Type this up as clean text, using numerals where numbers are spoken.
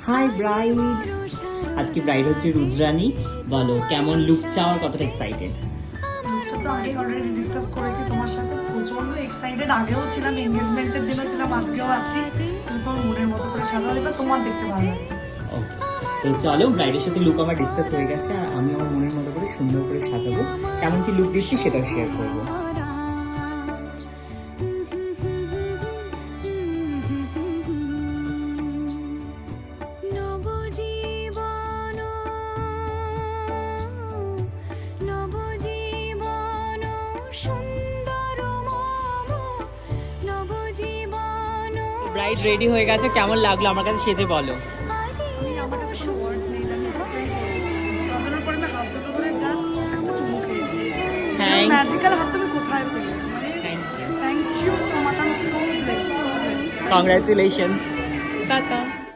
High bride, আজকে bride হচ্ছে রুদ্রানী। বলো কেমন লুক চাও আর কতটা এক্সাইটেড? লুকটা তো আগে অলরেডি ডিসকাস করেছি তোমার সাথে, প্রচন্ড এক্সাইটেড। আগেও ছিলাম, এনগেজমেন্টের দিনও ছিলাম, আজকেও আছি। তুমি তোমার মনের মতো করে সাজাও, এটা তোমার দেখতে ভালো লাগছে। ওকে, তো চলো, ব্রাইডের সাথে লুক আমার ডিসকাস হয়ে গেছে আর আমি আমার মনের মতো করে সুন্দর করে সাজাবো। কেমন কি লুক দিচ্ছি সেটাও শেয়ার করবো। ব্রাইড রেডি হয়ে গেছে, কেমন লাগলো আমার কাছে সেজে বলো? আমি আমার কাছে কোনো ওয়ার্ড নেই, আমি এক্সপ্লেইন করবো। সাজানোর পরে আমি হাত দুটো ধরে জাস্ট একটা চুমু খেয়েছি। Thank- ম্যাজিক্যাল হাত তুমি কোথায় পেলে? মানে Thank you. Thank you so much, I am so blessed, so blessed. Congratulations, tata.